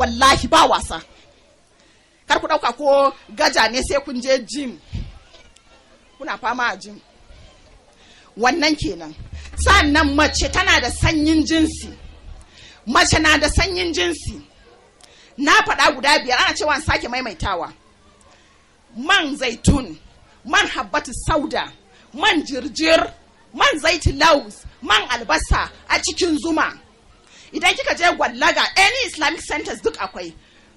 wallahi ba wasa. Kar ku ɗauka ko gaja ne sai kun je gym kuna fama a gym. Wannan kenan. Sannan mace tana da sanyin jinsi. Mace na da sanyin jinsi. Na faɗa guda 5 ana cewa an sake maimaitawa. Man zaitun, man habbatu sauda, man jirjir, man zaiti laus, man albasa a cikin zuma. Idan kika je Gwallaga, any Islamic centers duk akwai.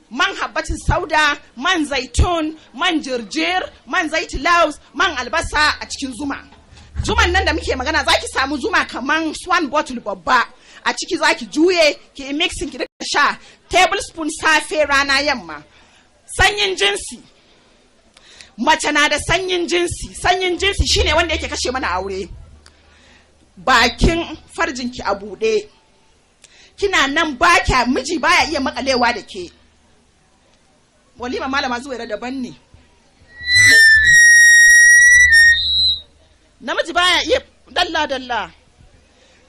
Man habbatin sauda, man zaitun, man jirjir, man zaiti laus, man albasa a cikin zuma. Zuman nan da muke magana zaki samu zuma kaman swan bottle babba. A ciki zaki juye, ki mixing ki rika sha, tablespoon safe rana yamma. Sanyin jinsi. Mace na da sanyin jinsi. Sanyin jinsi shine wanda yake kashe mana aure. Bakin farjinki a buɗe. Kina nan miji baya iya makalewa da ke. Walima malama Zuwaira daban ne. Namiji baya iya dalla.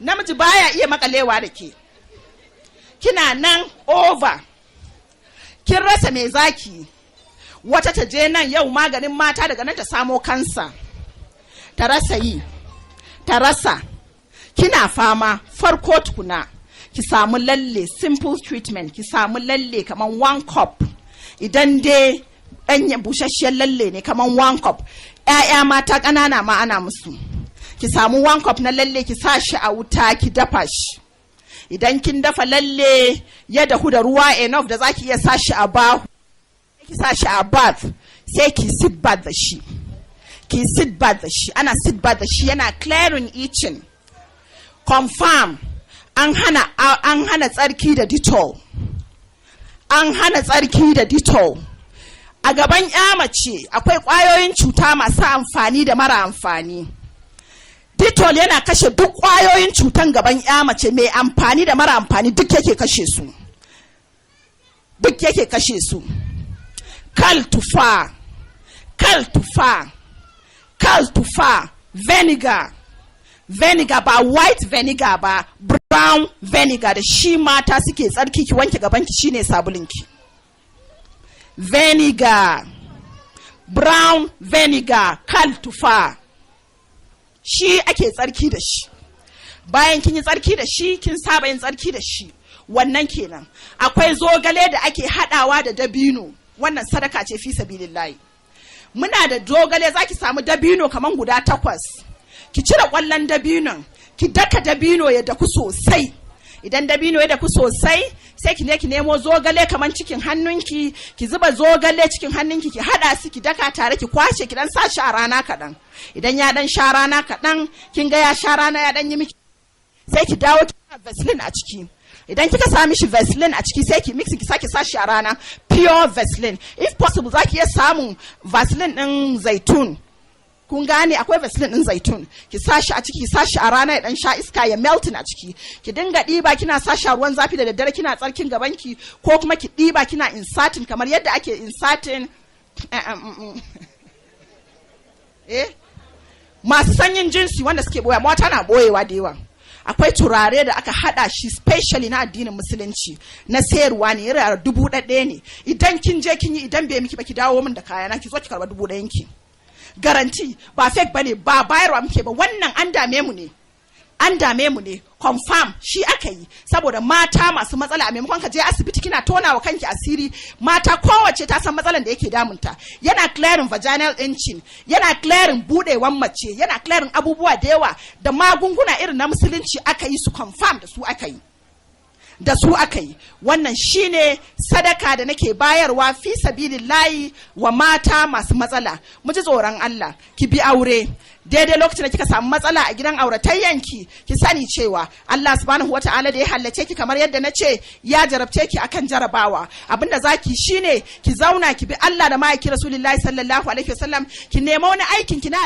Namiji baya iya makalewa da ke. Kina nan over. Kin rasa me zaki. Wata ta je nan yau maganin mata daga nan ta samo kansa. Ta rasa yi. Ta rasa. Kina fama farko tukuna. Ki samu lalle, simple treatment. Ki samu lalle kaman 1 cup. Idan dai ɗanyen bushasshiyar lalle ne kaman 1 cup. ‘Ya'ya mata ƙanana ma ana musu. Ki samu 1 cup na lalle ki sa shi a wuta ki dafa shi. Idan kin dafa lalle ya dahu da ruwa enough da zaki iya sa shi a bahu. Ki sa shi a bath sai ki sit bath da shi. Ki sit bath da shi. Ana sit bath da shi yana clearing itching. Confirm an hana tsarki da Dettol. An hana tsarki da Dettol. A gaban ya mace akwai ƙwayoyin cuta masu amfani da mara amfani. Dettol yana kashe duk ƙwayoyin cutan gaban ya mace, mai amfani da mara amfani duk yake kashe su. Duk yake kashe su. Kal tufa, vinegar ba white vinegar ba, brown vinegar da shi mata suke tsarki ki wanke gabanki shine sabulinki. Vinegar, brown vinegar, kal tufa, shi ake tsarki da shi. Bayan kin yi tsarki da shi, kin saba yin tsarki da shi. Wannan kenan. Akwai zogale da ake hadawa da dabino. Wannan sadaka ce fi sabilillahi. Muna da zogale, zaki samu dabino kaman guda 8. Ki cire kwallon dabinon, ki daka dabino ya daku sosai. Idan dabino ya daku sosai, sai ki nemo zogale kaman cikin hannunki, ki zuba zogale cikin hannunki, ki hada su ki daka tare, ki kwashe, ki dan sa shi a rana kadan. Idan ya dan sha rana kadan, kin ga ya sha rana ya dan yi miki, sai ki dawo ki sa Vaseline a ciki. Idan kika sa mishi Vaseline a ciki sai ki mix ki sake sa shi a rana, pure Vaseline. If possible zaki iya samun Vaseline din zaitun. Kun gane akwai Vaseline din zaitun. Ki sa shi a ciki, ki sa shi a rana ya dan sha iska ya melting a ciki. Ki dinga diba kina sa shi a ruwan zafi da daddare kina tsarkin gabanki, ko kuma ki diba kina inserting kamar yadda ake inserting masu sanyin jinsi wanda suke boya, mata na boyewa da yawa. Akwai turare da aka hada shi specially na addinin musulunci na sayarwa ne, yana 1,000 ne. Idan kin je kin yi, idan bai miki ba ki dawo min da kayana, ki zo ki karba 1,000 ki. Garanti ba fake bane, ba bayarwa muke ba, wannan an dame mu ne. Confirm shi aka yi saboda mata masu matsala. A maimakon ka je asibiti kina tona wa kanki asiri, mata kowace ta san matsalan da yake damunta. Yana clearing vaginal inching, yana clearing budewan mace, yana clearing abubuwa da yawa, da magunguna irin na musulunci aka yi su. Confirm da su aka yi. Wannan shine sadaka da nake bayarwa fi sabilillahi wa mata masu matsala. Mu ji tsoron Allah, ki bi aure. Daidai lokacin da kika samu matsala a gidan auratayyanki, ki sani cewa Allah subhanahu wata'ala da ya hallace ki kamar yadda na ce, ya jarabce ki akan jarabawa. Abinda zaki shine ki zauna ki bi Allah da ma'aikin Rasulullahi sallallahu alaihi wasallam, ki nemi wani aikin ki na